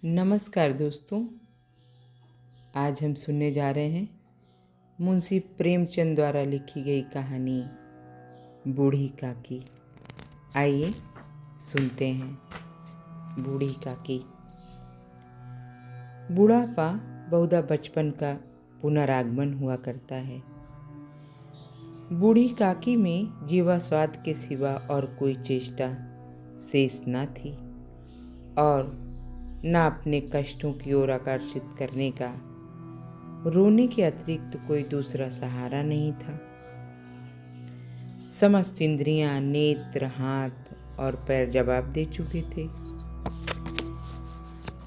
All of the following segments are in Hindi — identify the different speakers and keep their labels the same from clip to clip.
Speaker 1: नमस्कार दोस्तों। आज हम सुनने जा रहे हैं मुंशी प्रेमचंद द्वारा लिखी गई कहानी बूढ़ी काकी। आइए सुनते हैं। बूढ़ी काकी। बुढ़ापा बहुधा बचपन का पुनरागमन हुआ करता है। बूढ़ी काकी में जीवा स्वाद के सिवा और कोई चेष्टा शेष न थी और न अपने कष्टों की ओर आकर्षित करने का रोने के अतिरिक्त कोई दूसरा सहारा नहीं था। समस्त इंद्रियां, नेत्र, हाथ और पैर जवाब दे चुके थे।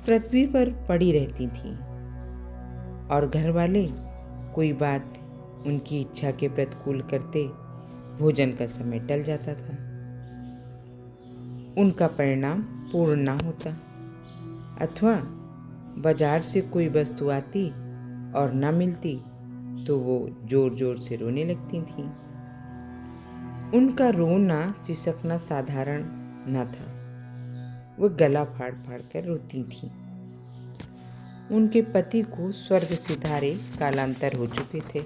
Speaker 1: पृथ्वी पर पड़ी रहती थीं और घर वाले कोई बात उनकी इच्छा के प्रतिकूल करते भोजन का समय टल जाता था। उनका परिणाम पूर्ण ना होता अथवा बाजार से कोई वस्तु आती और न मिलती तो वो जोर जोर से रोने लगती थीं। उनका रोना सिसकना साधारण न था, वो गला फाड़ फाड़ कर रोती थीं। उनके पति को स्वर्ग सिधारे कालांतर हो चुके थे।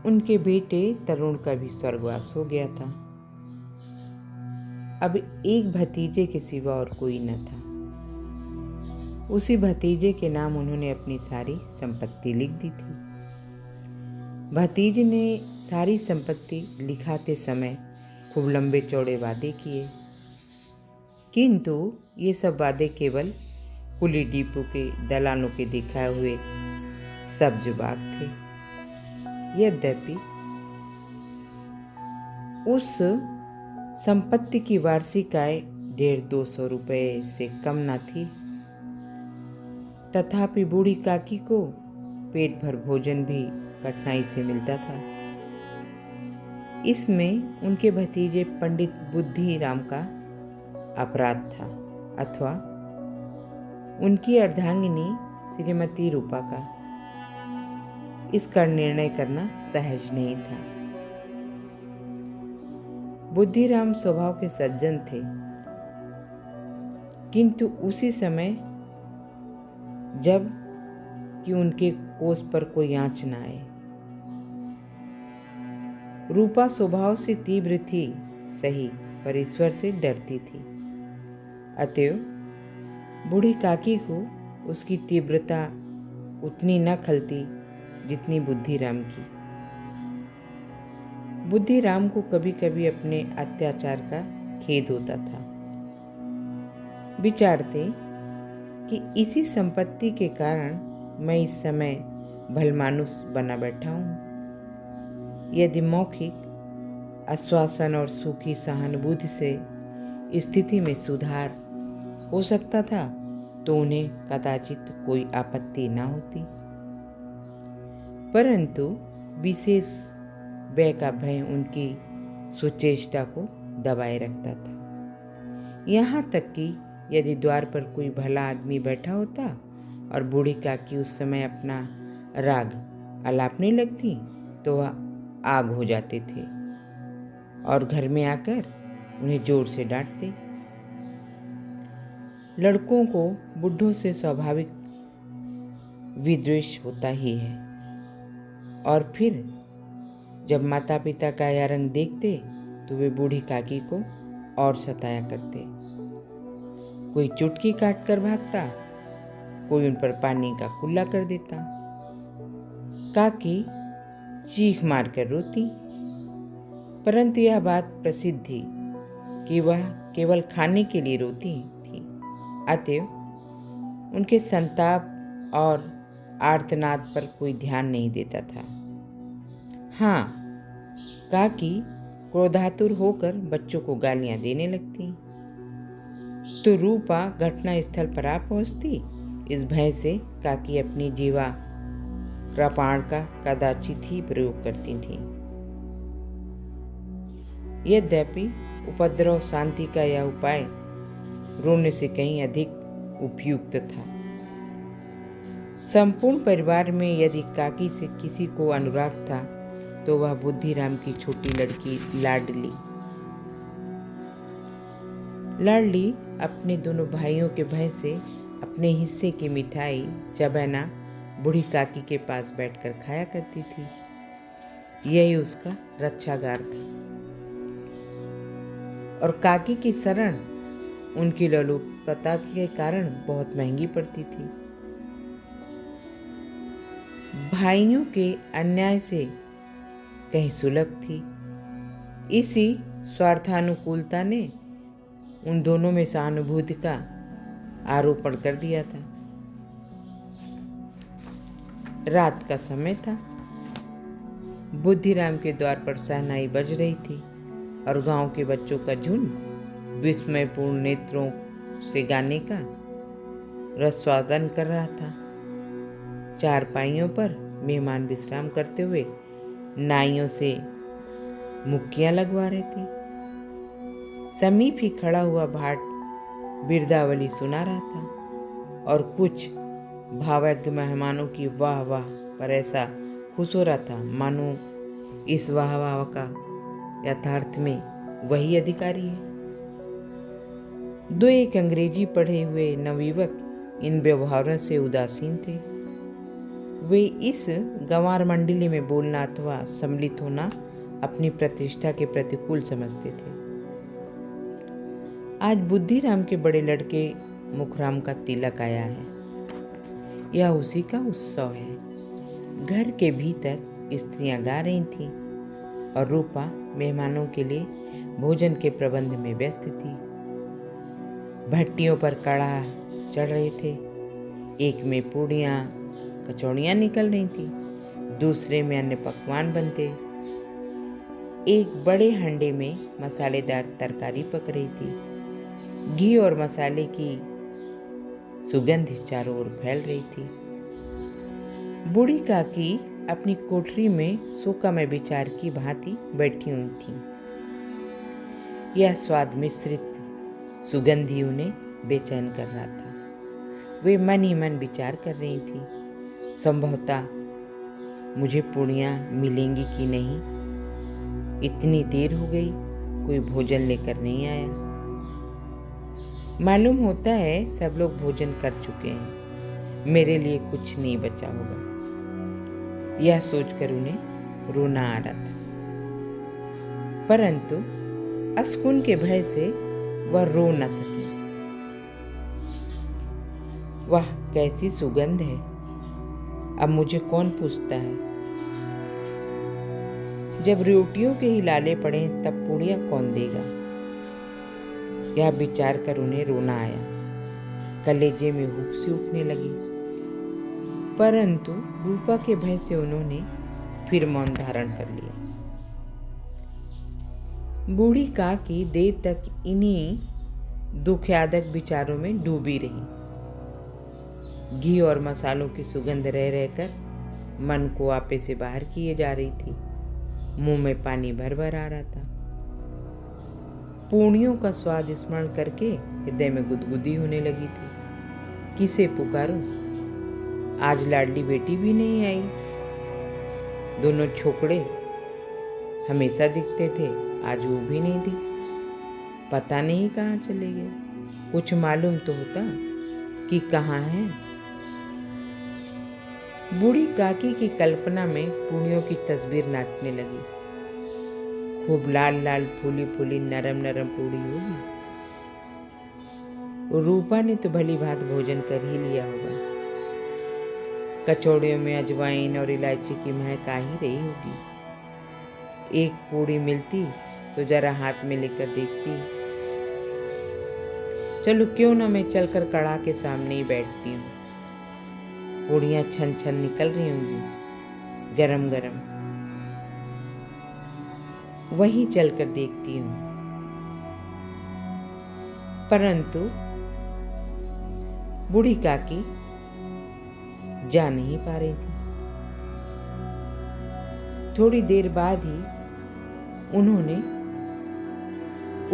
Speaker 1: उनके बेटे तरुण का भी स्वर्गवास हो गया था। अब एक भतीजे के सिवा और कोई न था। उसी भतीजे के नाम उन्होंने अपनी सारी संपत्ति लिख दी थी। भतीजे ने सारी संपत्ति लिखाते समय खूब लंबे चौड़े वादे किए, किंतु ये सब वादे केवल कुली डिपो के दलालों के दिखाए हुए सब्ज बाग थे। यद्यपि उस संपत्ति की वार्षिक आय 150-200 रुपये से कम न थी, तथापि बूढ़ी काकी को पेट भर भोजन भी कठिनाई से मिलता था। इसमें उनके भतीजे पंडित बुद्धिराम का अपराध था अथवा उनकी अर्धांगिनी श्रीमती रूपा का। इसका निर्णय करना सहज नहीं था। बुद्धिराम स्वभाव के सज्जन थे, किंतु उसी समय जब कि उनके कोष पर कोई आँच न आए। रूपा स्वभाव से तीव्र थी सही, पर ईश्वर से डरती थी। अतएव बूढ़ी काकी को उसकी तीव्रता उतनी न खलती जितनी बुद्धिराम की। बुद्धिराम को कभी कभी अपने अत्याचार का खेद होता था। विचारते कि इसी संपत्ति के कारण मैं इस समय भलमानुस बना बैठा हूँ। यदि मौखिक आश्वासन और सूखी सहानुभूति से स्थिति में सुधार हो सकता था तो उन्हें कदाचित कोई आपत्ति न होती, परंतु विशेष व्यय का भय उनकी सुचेष्टा को दबाए रखता था। यहाँ तक कि यदि द्वार पर कोई भला आदमी बैठा होता और बूढ़ी काकी उस समय अपना राग अलापने लगती तो वह आग हो जाते थे और घर में आकर उन्हें जोर से डांटते। लड़कों को बुढ़ों से स्वाभाविक विद्वेष होता ही है, और फिर जब माता पिता का यह रंग देखते तो वे बूढ़ी काकी को और सताया करते। कोई चुटकी काट कर भागता, कोई उन पर पानी का कुल्ला कर देता। काकी चीख मार कर रोती, परंतु यह बात प्रसिद्ध थी कि वह केवल खाने के लिए रोती थी। अतएव उनके संताप और आर्तनाद पर कोई ध्यान नहीं देता था। हाँ, काकी क्रोधातुर होकर बच्चों को गालियां देने लगती तो रूपा घटना स्थल पर आ पहुंचती। इस भय से काकी अपनी जीवा कृपाण का कदाचित ही प्रयोग करती थी। यद्यपि उपद्रव शांति का यह उपाय रोने से कहीं अधिक उपयुक्त था। संपूर्ण परिवार में यदि काकी से किसी को अनुराग था तो वह बुद्धिराम की छोटी लड़की लाडली लाडली अपने दोनों भाइयों के भय से अपने हिस्से की मिठाई चबैना बूढ़ी काकी के पास बैठकर खाया करती थी। यही उसका रक्षागार था और काकी की शरण उनकी लोलुपता के कारण बहुत महंगी पड़ती थी। भाइयों के अन्याय से कहीं सुलभ थी। इसी स्वार्थानुकूलता ने उन दोनों में सहानुभूति का आरोपण कर दिया था। रात का समय था। बुद्धिराम के द्वार पर शहनाई बज रही थी और गांव के बच्चों का झुंड विस्मयपूर्ण नेत्रों से गाने का रसास्वादन कर रहा था। चारपाइयों पर मेहमान विश्राम करते हुए नाइयों से मुक्कियां लगवा रहे थे। समीप ही खड़ा हुआ भाट बिरदावली सुना रहा था और कुछ भावज्ञ मेहमानों की वाह वाह पर ऐसा खुश हो रहा था मानो इस वाह वाह का यथार्थ में वही अधिकारी है। दो एक अंग्रेजी पढ़े हुए नवयुवक इन व्यवहारों से उदासीन थे। वे इस गंवार मंडली में बोलना अथवा सम्मिलित होना अपनी प्रतिष्ठा के प्रतिकूल समझते थे। आज बुद्धिराम के बड़े लड़के मुखराम का तिलक आया है। यह उसी का उत्सव है। घर के भीतर स्त्रियां गा रही थीं और रूपा मेहमानों के लिए भोजन के प्रबंध में व्यस्त थी। भट्टियों पर कड़ाह चढ़ रहे थे। एक में पूड़ियाँ कचौड़ियाँ निकल रही थी, दूसरे में अन्य पकवान बनते। एक बड़े हंडे में मसालेदार तरकारी पक रही थी। घी और मसाले की सुगंध चारों ओर फैल रही थी। बूढ़ी काकी अपनी कोठरी में शोका में विचार की भांति बैठी हुई थी। यह स्वाद मिश्रित सुगंधी उन्हें बेचैन कर रहा था। वे मन ही मन विचार कर रही थी, संभवतः मुझे पूड़ियाँ मिलेंगी कि नहीं। इतनी देर हो गई, कोई भोजन लेकर नहीं आया। मालूम होता है सब लोग भोजन कर चुके हैं, मेरे लिए कुछ नहीं बचा होगा। यह सोचकर उन्हें रोना आ रहा था, परंतु अस्कुन के भय से वह रो न सके। वाह कैसी सुगंध है, अब मुझे कौन पूछता है। जब रोटियों के ही लाले पड़े तब पूड़ियाँ कौन देगा। यह विचार कर उन्हें रोना आया। कलेजे में हुक सी उठने लगी, परंतु रूपा के भय से उन्होंने फिर मौन धारण कर लिया। बूढ़ी काकी देर तक इन्हीं दुखदायक विचारों में डूबी रही। घी और मसालों की सुगंध रह रहकर मन को आपे से बाहर किए जा रही थी। मुंह में पानी भर भर आ रहा था। पूड़ियों का स्वाद स्मरण करके हृदय में गुदगुदी होने लगी थी। किसे पुकारूं? आज लाडली बेटी भी नहीं आई। दोनों छोकरे हमेशा दिखते थे, आज वो भी नहीं दिखे। पता नहीं कहाँ चले गए। कुछ मालूम तो होता कि कहाँ हैं। बूढ़ी काकी की कल्पना में पूड़ियों की तस्वीर नाचने लगी। खूब लाल लाल फूली फूली नरम नरम पूड़ी होगी। रूपा ने तो भली भांत भोजन कर ही लिया होगा। कचौड़ियों में अजवाइन और इलायची की महक आ ही रही होगी। एक पूड़ी मिलती तो जरा हाथ में लेकर देखती। चलो क्यों ना मैं चलकर कड़ाह के सामने ही बैठती हूँ। पूड़ियाँ छन छन निकल रही होंगी गरम गरम, वहीं चलकर देखती हूँ। परंतु बूढ़ी काकी जा नहीं पा रही थी। थोड़ी देर बाद ही उन्होंने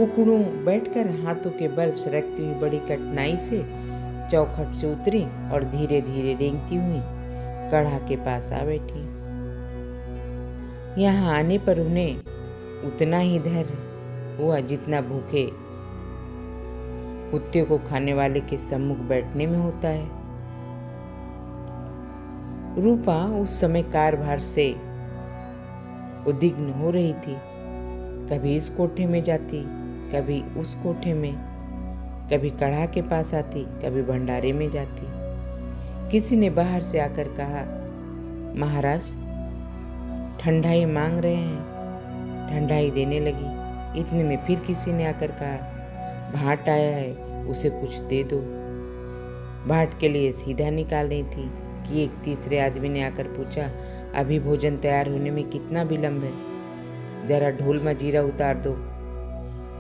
Speaker 1: उकड़ू बैठकर हाथों के बल सरकती हुई बड़ी कठिनाई से चौखट से उतरी और धीरे धीरे रेंगती हुई कढ़ा के पास आ बैठी। यहाँ आने पर उन्हें उतना ही धैर्य हुआ जितना भूखे कुत्ते को खाने वाले के सम्मुख बैठने में होता है। रूपा उस समय कार्यभार से उद्विग्न हो रही थी। कभी इस कोठे में जाती, कभी उस कोठे में, कभी कढ़ा के पास आती, कभी भंडारे में जाती। किसी ने बाहर से आकर कहा, महाराज ठंडाई मांग रहे हैं। ठंडाई देने लगी। इतने में फिर किसी ने आकर कहा, भाट आया है, उसे कुछ दे दो। भाट के लिए सीधा निकाल रही थी कि एक तीसरे आदमी ने आकर पूछा, अभी भोजन तैयार होने में कितना विलंब है, जरा ढोल मजीरा उतार दो।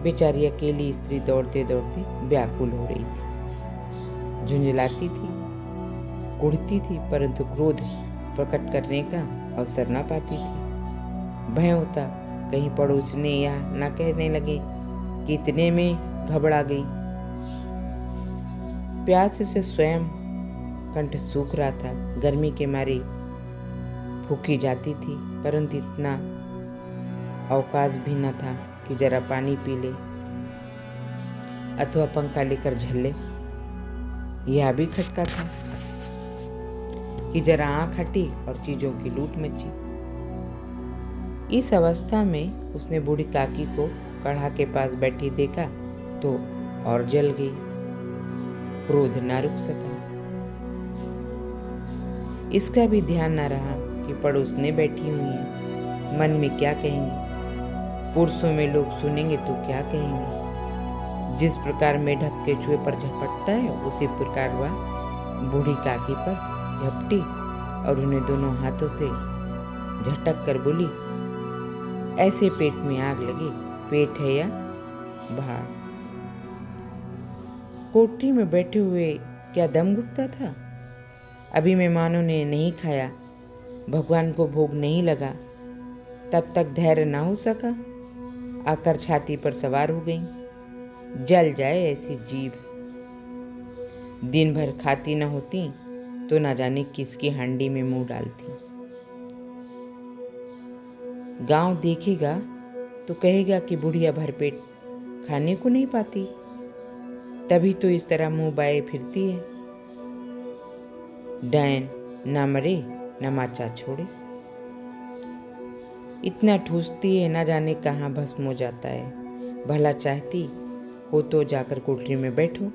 Speaker 1: बेचारी अकेली स्त्री दौड़ते दौड़ते व्याकुल हो रही थी, झुंझलाती थी, कुढ़ती थी, परंतु क्रोध प्रकट करने का अवसर न पाती थी। भय होता कहीं पड़ोसने यह न कहने लगे कि इतने में घबरा गई। प्यास से स्वयं कंठ सूख रहा था, गर्मी के मारे फूकी जाती थी, परंतु इतना अवकाश भी न था कि जरा पानी पी ले अथवा पंखा लेकर झल्ले। यह भी खटका था कि जरा आंख हटी और चीजों की लूट मची। इस अवस्था में उसने बूढ़ी काकी को कढ़ा के पास बैठी देखा तो और जल गई। क्रोध न रुक सका। इसका भी ध्यान न रहा कि पड़ोसने बैठी हुई है, मन में क्या कहेंगे, पुरुषों में लोग सुनेंगे तो क्या कहेंगे। जिस प्रकार मेढक के चूहे पर झपटता है, उसी प्रकार वह बूढ़ी काकी पर झपटी और उन्हें दोनों हाथों से झटक कर बोली, ऐसे पेट में आग लगी, पेट है या भाड़। कोठरी में बैठे हुए क्या दम घुटता था? अभी मेहमानों ने नहीं खाया, भगवान को भोग नहीं लगा, तब तक धैर्य ना हो सका, आकर छाती पर सवार हो गई। जल जाए ऐसी जीभ। दिन भर खाती न होती तो ना जाने किसकी हांडी में मुंह डालती। गांव देखेगा तो कहेगा कि बुढ़िया भरपेट खाने को नहीं पाती, तभी तो इस तरह मुंह बाए फिरती है। डायन ना मरे न माचा छोड़े। इतना ठूसती है, ना जाने कहाँ भस्म हो जाता है। भला चाहती हो तो जाकर कोठरी में बैठो,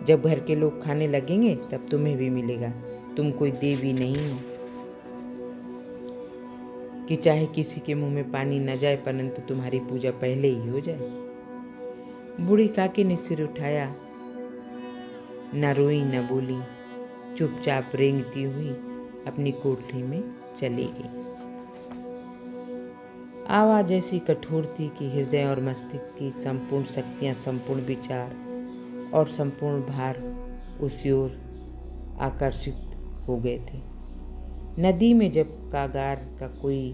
Speaker 1: जब घर के लोग खाने लगेंगे तब तुम्हें भी मिलेगा। तुम कोई देवी नहीं हो कि चाहे किसी के मुंह में पानी न जाए, परंतु तुम्हारी पूजा पहले ही हो जाए। बूढ़ी काकी ने सिर उठाया, न रोई न बोली, चुपचाप रेंगती हुई अपनी कोठरी में चली गई। आवाज ऐसी कठोर थी कि हृदय और मस्तिष्क की संपूर्ण शक्तियां, संपूर्ण विचार और संपूर्ण भार उसी ओर आकर्षित हो गए थे। नदी में जब कागार का कोई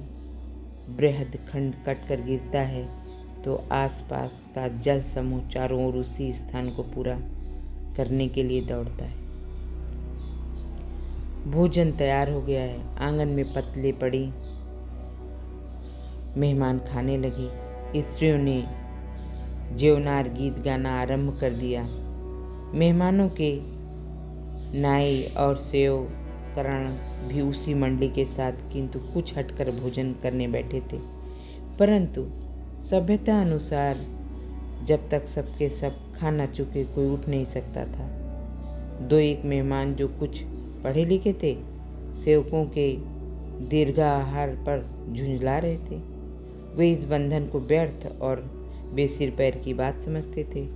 Speaker 1: बृहद खंड कटकर गिरता है तो आसपास का जल समूह चारों ओर उसी स्थान को पूरा करने के लिए दौड़ता है। भोजन तैयार हो गया है। आंगन में पतले पड़ी, मेहमान खाने लगे। स्त्रियों ने जेवनार गीत गाना आरंभ कर दिया। मेहमानों के नाई और सेव करण भी उसी मंडली के साथ किंतु कुछ हटकर भोजन करने बैठे थे, परंतु सभ्यता अनुसार जब तक सबके सब खा न चुके कोई उठ नहीं सकता था। दो एक मेहमान जो कुछ पढ़े लिखे थे, सेवकों के दीर्घाहार पर झुंझला रहे थे। वे इस बंधन को व्यर्थ और बेसिर पैर की बात समझते थे।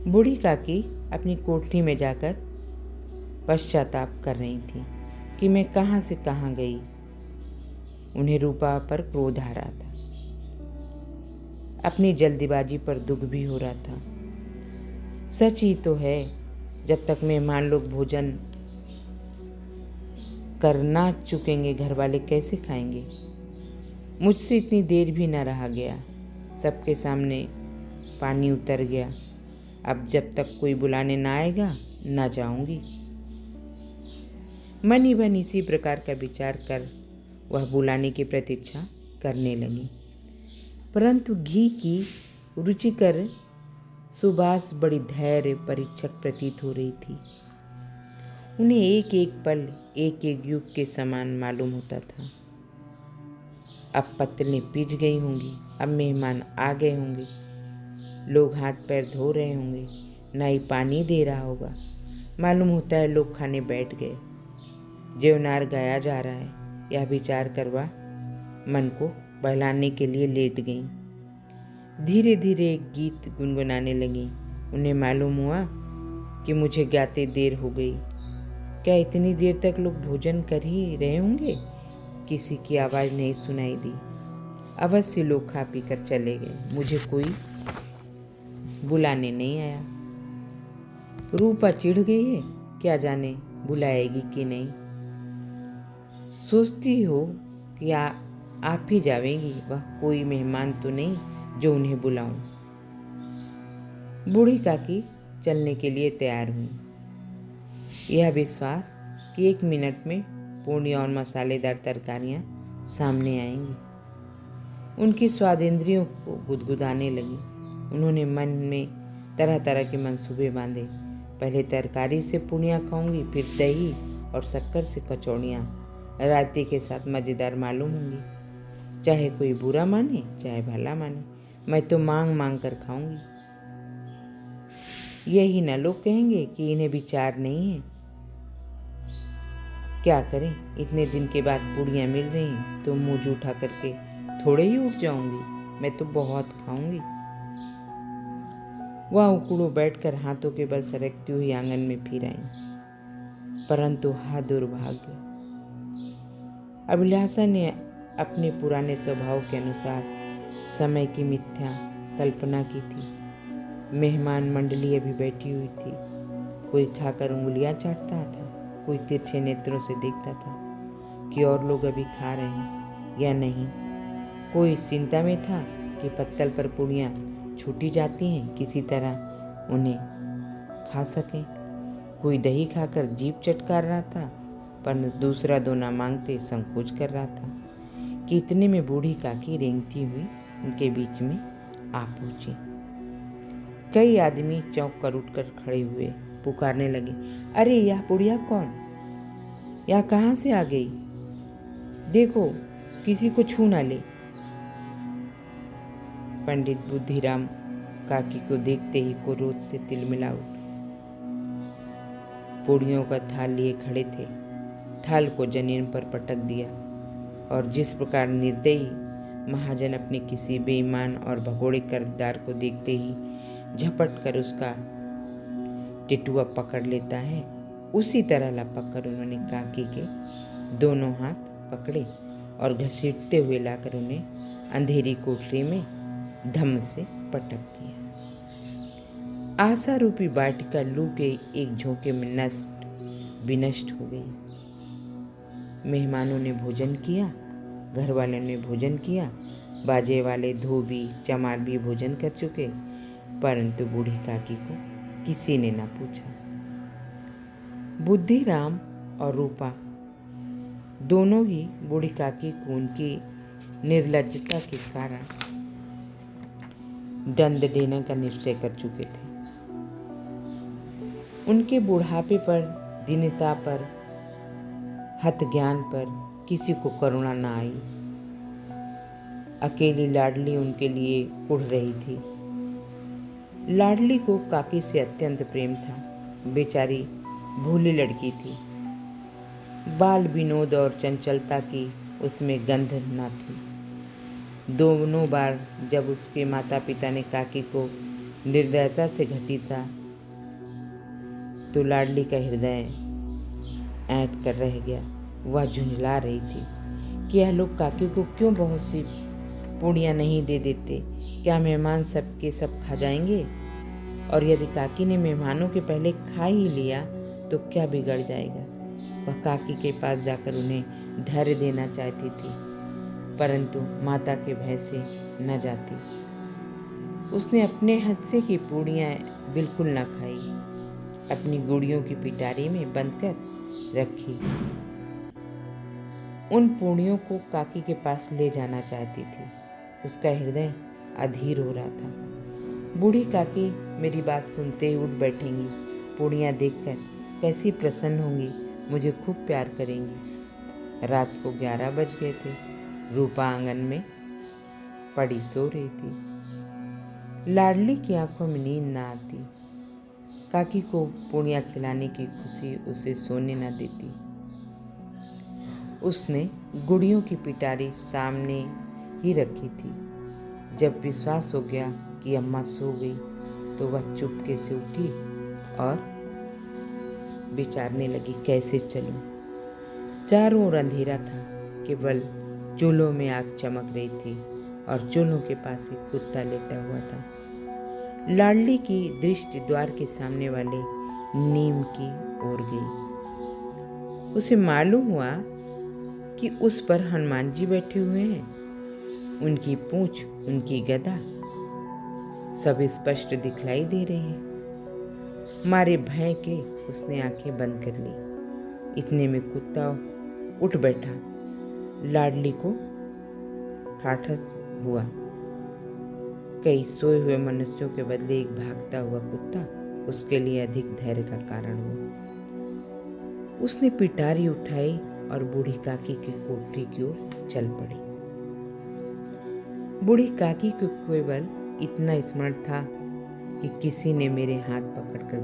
Speaker 1: बूढ़ी काकी अपनी कोठरी में जाकर पश्चाताप कर रही थी कि मैं कहाँ से कहाँ गई। उन्हें रूपा पर क्रोध आ रहा था, अपनी जल्दीबाजी पर दुख भी हो रहा था। सच ही तो है, जब तक मेहमान लोग भोजन कर ना चुकेंगे घर वाले कैसे खाएंगे। मुझसे इतनी देर भी न रहा गया, सबके सामने पानी उतर गया। अब जब तक कोई बुलाने ना आएगा ना जाऊंगी। मन ही मन इसी प्रकार का विचार कर वह बुलाने की प्रतीक्षा करने लगी, परंतु घी की रुचिकर सुभाष बड़ी धैर्य परीक्षक प्रतीत हो रही थी। उन्हें एक एक पल एक एक युग के समान मालूम होता था। अब पत्तलें पिच गई होंगी, अब मेहमान आ गए होंगे, लोग हाथ पैर धो रहे होंगे, नाई पानी दे रहा होगा। मालूम होता है लोग खाने बैठ गए, जेवनार गाया जा रहा है। यह विचार करवा मन को बहलाने के लिए लेट गईं। धीरे धीरे एक गीत गुनगुनाने लगी। उन्हें मालूम हुआ कि मुझे गाते देर हो गई। क्या इतनी देर तक लोग भोजन कर ही रहे होंगे? किसी की आवाज़ नहीं सुनाई दी। अवश्य लोग खा पी कर चले गए, मुझे कोई बुलाने नहीं आया। रूपा चिढ़ गई है, क्या जाने बुलाएगी कि नहीं। सोचती हो कि आप ही जावेंगी, वह कोई मेहमान तो नहीं जो उन्हें बुलाऊं। बूढ़ी काकी चलने के लिए तैयार हुई। यह विश्वास कि 1 मिनट में पूर्णी और मसालेदार तरकारियां सामने आएंगी उनकी स्वादेंद्रियों को गुदगुदाने लगी। उन्होंने मन में तरह तरह के मंसूबे बांधे। पहले तरकारी से पूड़ियाँ खाऊंगी, फिर दही और शक्कर से कचौड़ियाँ रायते के साथ मज़ेदार मालूम होंगी। चाहे कोई बुरा माने चाहे भला माने, मैं तो मांग मांग कर खाऊंगी। यही ना लोग कहेंगे कि इन्हें विचार नहीं है। क्या करें, इतने दिन के बाद पूड़ियाँ मिल रही हैं तो मुँह जूठा करके थोड़े ही उठ जाऊंगी। मैं तो बहुत खाऊंगी। वह उकड़ो बैठकर हाथों के बल सरकती हुई आंगन में फिर आई। परंतु हा दुर्भाग्य, अभिलाषा ने अपने पुराने स्वभाव के अनुसार समय की मिथ्या कल्पना की थी। मेहमान मंडली अभी बैठी हुई थी। कोई खाकर उंगलियां चाटता था, कोई तिरछे नेत्रों से देखता था कि और लोग अभी खा रहे हैं या नहीं। कोई इस चिंता में था कि पत्तल पर पूड़ियाँ छूटी जाती हैं, किसी तरह उन्हें खा सकें। कोई दही खाकर जीभ चटकार रहा था, पर दूसरा दोना मांगते संकोच कर रहा था कि इतने में बूढ़ी काकी रेंगती हुई उनके बीच में आ पहुंची। कई आदमी चौंक कर उठकर खड़े हुए, पुकारने लगे, अरे यह बुढ़िया कौन? यह कहाँ से आ गई? देखो किसी को छू ना ले। पंडित बुद्धिराम काकी को देखते ही क्रोध से तिलमिला उठे। पूड़ियों का थाल लिए खड़े थे। थाल को जमीन पर पटक दिया और जिस प्रकार निर्दयी महाजन अपने किसी बेईमान और भगोड़े कर्जदार को देखते ही झपट कर उसका टिटुआ पकड़ लेता है, उसी तरह लपक कर उन्होंने काकी के दोनों हाथ पकड़े और घसीटते हुए लाकर उन्हें अंधेरी कोठरी में धम्म से पटक दिया। आशा रूपी वाटिका लू के एक झोंके में विनष्ट हो गई। मेहमानों ने भोजन किया, घर वालों ने भोजन किया, बाजे वाले धोबी चमार भी भोजन कर चुके, परंतु बूढ़ी काकी को किसी ने ना पूछा। बुद्धिराम और रूपा दोनों ही बूढ़ी काकी को उनकी निर्लज्जता के कारण दंड देने का निश्चय कर चुके थे। उनके बुढ़ापे पर, दीनता पर, हत ज्ञान पर किसी को करुणा न आई। अकेली लाडली उनके लिए कुढ़ रही थी। लाडली को काकी से अत्यंत प्रेम था। बेचारी भोली लड़की थी। बाल विनोद और चंचलता की उसमें गंध न थी। दोनों बार जब उसके माता पिता ने काकी को निर्दयता से घसीटा तो लाडली का हृदय ऐंठ कर रह गया। वह झुंझला रही थी कि यह लोग काकी को क्यों बहुत सी पूड़ियाँ नहीं दे देते। क्या मेहमान सबके सब खा जाएंगे? और यदि काकी ने मेहमानों के पहले खा ही लिया तो क्या बिगड़ जाएगा? वह काकी के पास जाकर उन्हें धैर्य देना चाहती थी, परंतु माता के भय से न जाती। उसने अपने हिस्से की पूड़ियाँ बिल्कुल न खाई, अपनी गुड़ियों की पिटारी में बंद कर रखी। उन पूड़ियों को काकी के पास ले जाना चाहती थी। उसका हृदय अधीर हो रहा था। बूढ़ी काकी मेरी बात सुनते ही उठ बैठेंगी। पूड़ियाँ देखकर कैसी प्रसन्न होंगी, मुझे खूब प्यार करेंगी। रात को 11 बज गए थे। रूपा आंगन में पड़ी सो रही थी। लाडली की आंखों में नींद ना आती। काकी को पूड़ियाँ खिलाने की खुशी उसे सोने न देती। उसने गुड़ियों की पिटारी सामने ही रखी थी। जब विश्वास हो गया कि अम्मा सो गई तो वह चुपके से उठी और विचारने लगी कैसे चलूं। चारों ओर अंधेरा था, केवल चूल्हों में आग चमक रही थी और चूल्हों के पास एक कुत्ता लेटा हुआ था। लाडली की दृष्टि द्वार के सामने वाले नीम की ओर गई। उसे मालूम हुआ कि उस पर हनुमान जी बैठे हुए हैं। उनकी पूंछ, उनकी गदा सब स्पष्ट दिखलाई दे रहे हैं। मारे भय के उसने आंखें बंद कर ली। इतने में कुत्ता उठ बैठा। लाडली को ठाठस हुआ। कई सोए हुए मनुष्यों के बदले एक भागता हुआ कुत्ता उसके लिए अधिक धैर्य का कारण हुआ। उसने पिटारी उठाई और बूढ़ी काकी की कोठरी की ओर चल पड़ी। बूढ़ी काकी को केवल इतना स्मरण था कि किसी ने मेरे हाथ पकड़कर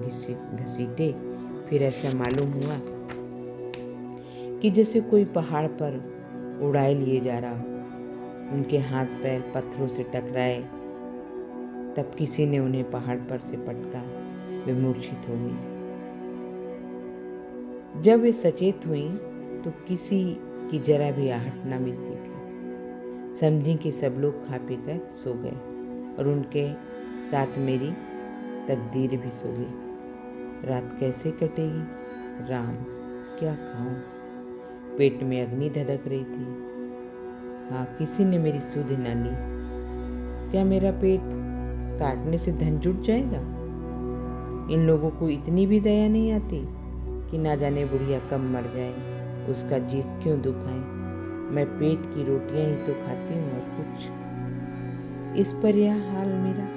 Speaker 1: घसीटे। फिर ऐसा मालूम हुआ कि जैसे कोई पहाड़ पर उड़ाए लिए जा रहा हो। उनके हाथ पैर पत्थरों से टकराए। तब किसी ने उन्हें पहाड़ पर से पटका। वे मूर्छित हो गई। जब वे सचेत हुई तो किसी की जरा भी आहट न मिलती थी। समझी कि सब लोग खा पी कर सो गए और उनके साथ मेरी तकदीर भी सो गई। रात कैसे कटेगी? राम, क्या खाऊं? पेट में अग्नि धधक रही थी। हाँ, किसी ने मेरी सुध न ली। क्या मेरा पेट काटने से धन जुट जाएगा? इन लोगों को इतनी भी दया नहीं आती कि ना जाने बुढ़िया कब मर जाए, उसका जी क्यों दुखाए। मैं पेट की रोटियां ही तो खाती हूँ और कुछ। इस पर यह हाल मेरा।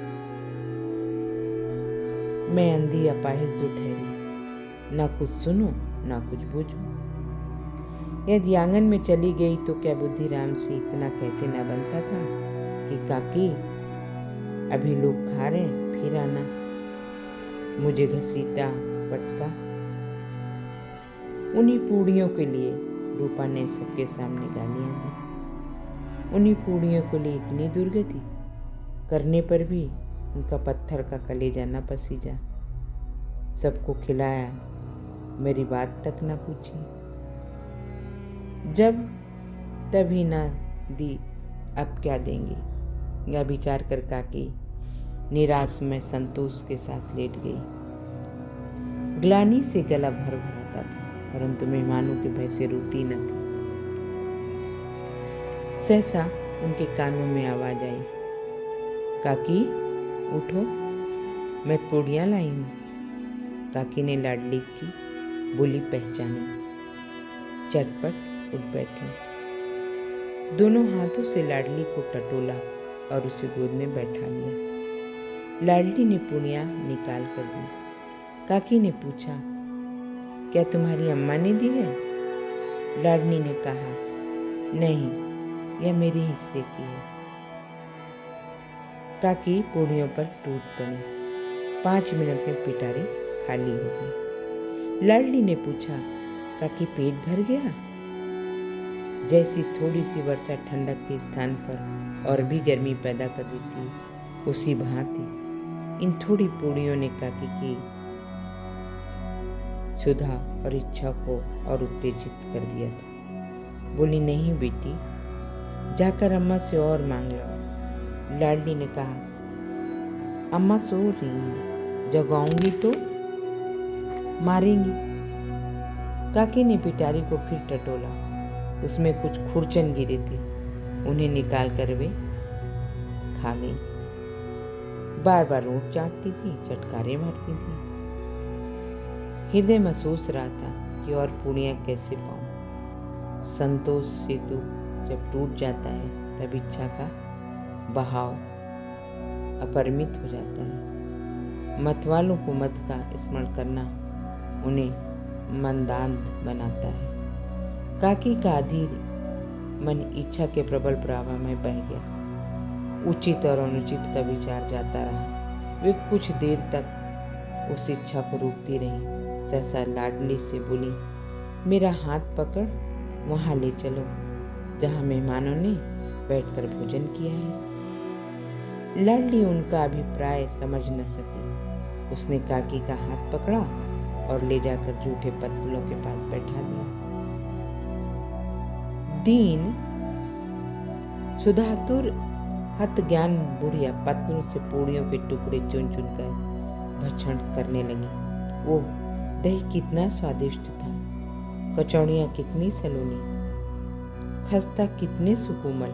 Speaker 1: मैं अंधी अपाहिज जो ठहरी, ना कुछ सुनूं ना कुछ बूझूं। यदि आंगन में चली गई तो क्या बुद्धिराम से इतना कहते ना बनता था कि काकी अभी लोग खा रहे, फिर आना। मुझे घसीटा पटका। उन्हीं पूड़ियों के लिए रूपा ने सबके सामने गालियां दी। उन्हीं पूड़ियों के लिए इतनी दुर्गति करने पर भी उनका पत्थर का कलेजा न पसीजा। सबको खिलाया, मेरी बात तक न पूछी। जब तभी न दी, अब क्या देंगे? यह विचार कर काकी निराश में संतोष के साथ लेट गई। ग्लानि से गला भर भराता था, परंतु मेहमानों के भय से रोती न थी। सहसा उनके कानों में आवाज आई, काकी उठो, मैं पूड़ियाँ लाई हूँ। काकी ने लाडली की बोली पहचानी। चटपट उठ बैठे। दोनों हाथों से लाडली को टटोला और उसे गोद में बैठा लिया। लाडली ने पूड़ियाँ निकाल कर दी। काकी ने पूछा, क्या तुम्हारी अम्मा ने दी है? लाडली ने कहा, नहीं, यह मेरे हिस्से की है। काकी पूड़ियों पर टूट पड़ी। 5 मिनट में पिटारी खाली हो गई। लाडली ने पूछा, काकी पेट भर गया? जैसी थोड़ी सी वर्षा ठंडक के स्थान पर और भी गर्मी पैदा कर दी थी, उसी भांति इन थोड़ी पूड़ियों ने काकी की क्षुधा और इच्छा को और उत्तेजित कर दिया था। बोली, नहीं बेटी, जाकर अम्मा से और मांग लो। लाडली ने कहा, अम्मा सो रही हैं, जगाऊंगी तो मारेंगी। काकी ने पिटारी को फिर टटोला। उसमें कुछ खुरचन गिरे थे। उन्हें निकाल कर वे खा गई। बार बार ऊँट चाटती थी, चटकारे मारती थी। हृदय महसूस रहा था कि और पूड़ियाँ कैसे पाऊं। संतोष सेतु जब टूट जाता है तब इच्छा का बहाव अपरिमित हो जाता है। मतवालों को मत का स्मरण करना उन्हें मंदांध बनाता है। काकी का अधीर मन इच्छा के प्रबल प्रवाह में बह गया। उचित और अनुचित का विचार जाता रहा। वे कुछ देर तक उस इच्छा को रोकती रही। सहसा लाडली से बोली, मेरा हाथ पकड़ वहाँ ले चलो जहाँ मेहमानों ने बैठकर भोजन किया है। लाडली उनका अभिप्राय समझ न सकी। उसने काकी का हाथ पकड़ा और ले जाकर जूठे पत्तलों के पास बैठा दिया। दीन सुधातुर हत ज्ञान बुढ़िया पत्तलों से पूड़ियों के टुकड़े चुन चुन कर भक्षण करने लगी। वो दही कितना स्वादिष्ट था, कचौड़ियाँ कितनी सलोनी, खस्ता कितने सुकोमल।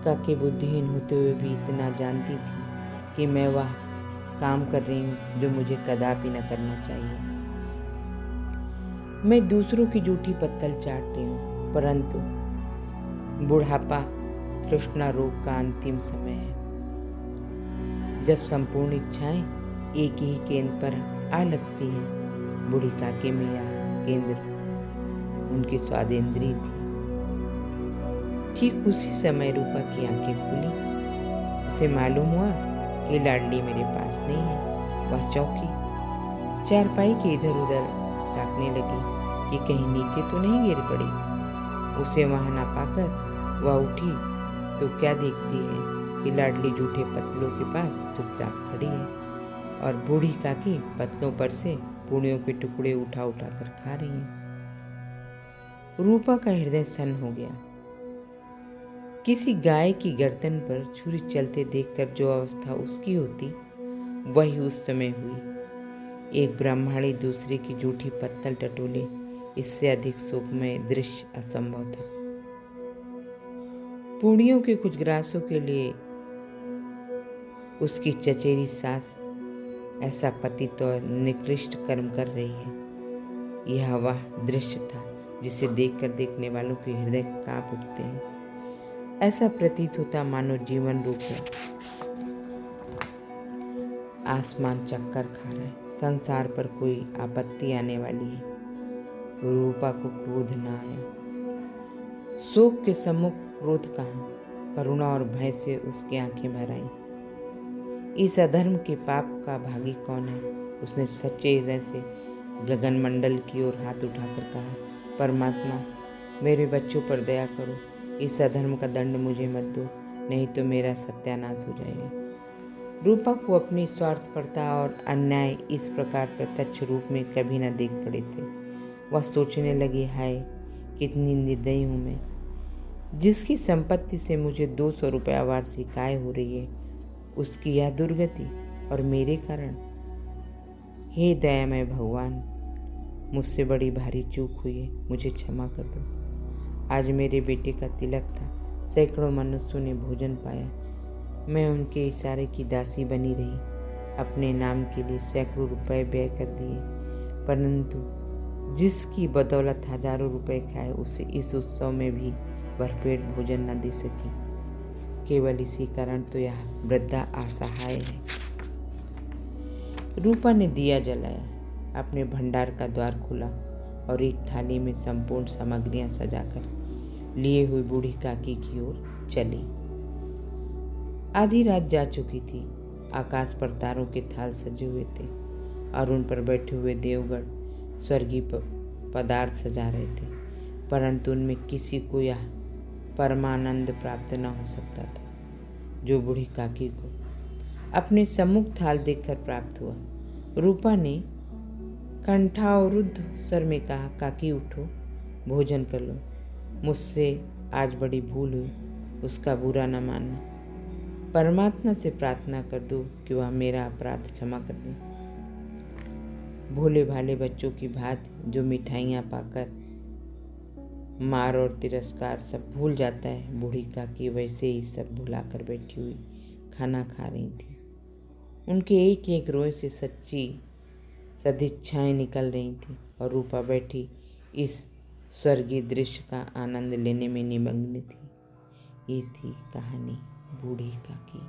Speaker 1: काकी बुद्धिहीन होते हुए भी इतना जानती थी कि मैं वह काम कर रही हूँ जो मुझे कदापि न करना चाहिए। मैं दूसरों की जूठी पत्तल चाट रही हूँ, परंतु बुढ़ापा तृष्णा रोग का अंतिम समय है, जब संपूर्ण इच्छाएं एक ही केंद्र पर आ लगती हैं। बूढ़ी काकी में यह केंद्र उनकी स्वादेंद्रिय थी। ठीक उसी समय रूपा की आंखें खुली। उसे मालूम हुआ कि लाडली मेरे पास नहीं है। वह चौंकी, चारपाई के इधर उधर ताकने लगी कि कहीं नीचे तो नहीं गिर पड़ी। उसे वहां ना पाकर वह उठी तो क्या देखती है कि लाडली जूठे पत्तलों के पास चुपचाप खड़ी है और बूढ़ी काकी पत्तलों पर से पूड़ियों के टुकड़े उठा उठा कर खा रही है। रूपा का हृदय सन्न हो गया। किसी गाय की गर्दन पर छुरी चलते देखकर जो अवस्था उसकी होती, वही उस समय हुई। एक ब्राह्मणी दूसरे की जूठी पत्तल टटोले, इससे अधिक सुखमय दृश्य असंभव था। पूड़ियों के कुछ ग्रासों के लिए उसकी चचेरी सास ऐसा पतित और निकृष्ट कर्म कर रही है। यह वह दृश्य था जिसे देखकर देखने वालों के हृदय कांप उठते हैं। ऐसा प्रतीत होता मानो जीवन रूप है आसमान चक्कर खा रहा है, संसार पर कोई आपत्ति आने वाली है। रूपा को क्रोध न आया। शोक के सम्मुख क्रोध कहाँ, करुणा और भय से उसकी आंखें भर आईं। इस अधर्म के पाप का भागी कौन है? उसने सच्चे हृदय से गगनमंडल की ओर हाथ उठाकर कहा, परमात्मा, मेरे बच्चों पर दया करो। इस अधर्म का दंड मुझे मत दो, नहीं तो मेरा सत्यानाश हो जाएगा। रूपा को अपनी स्वार्थपरता और अन्याय इस प्रकार प्रत्यक्ष रूप में कभी न देख पड़े थे। वह सोचने लगी, हाय कितनी निर्दयी हूँ मैं, जिसकी संपत्ति से मुझे 200 रुपया वार्षिक आय हो रही है, उसकी यह दुर्गति और मेरे कारण। हे दयामय भगवान, मुझसे बड़ी भारी चूक हुई है, मुझे क्षमा कर दो। आज मेरे बेटे का तिलक था, सैकड़ों मनुष्यों ने भोजन पाया, मैं उनके इशारे की दासी बनी रही, अपने नाम के लिए सैकड़ों रुपए व्यय कर दिए, परंतु जिसकी बदौलत हजारों रुपए खाए उसे इस उत्सव में भी भरपेट भोजन न दे सकी। केवल इसी कारण तो यह वृद्धा असहाय है। रूपा ने दिया जलाया, अपने भंडार का द्वार खोला और एक थाली में संपूर्ण सामग्रियां सजाकर लिए हुई बूढ़ी काकी की ओर चली। आधी रात जा चुकी थी। आकाश पर तारों के थाल सजे हुए थे और उन पर बैठे हुए देवगण स्वर्गीय पदार्थ सजा रहे थे, परंतु उनमें किसी को यह परमानंद प्राप्त न हो सकता था जो बूढ़ी काकी को अपने सम्मुख थाल देखकर प्राप्त हुआ। रूपा ने कंठावरुद्ध स्वर में कहा, काकी उठो, भोजन कर लो। मुझसे आज बड़ी भूल हुई, उसका बुरा न मानना। परमात्मा से प्रार्थना कर दो कि वह मेरा अपराध क्षमा कर दे। भोले भाले बच्चों की भांति जो मिठाइयाँ पाकर मार और तिरस्कार सब भूल जाता है, बूढ़ी काकी वैसे ही सब भुलाकर बैठी हुई खाना खा रही थी। उनके एक एक रोए से सच्ची सदिच्छाएं निकल रही थी और रूपा बैठी इस स्वर्गीय दृश्य का आनंद लेने में निमग्न थी। ये थी कहानी बूढ़ी काकी।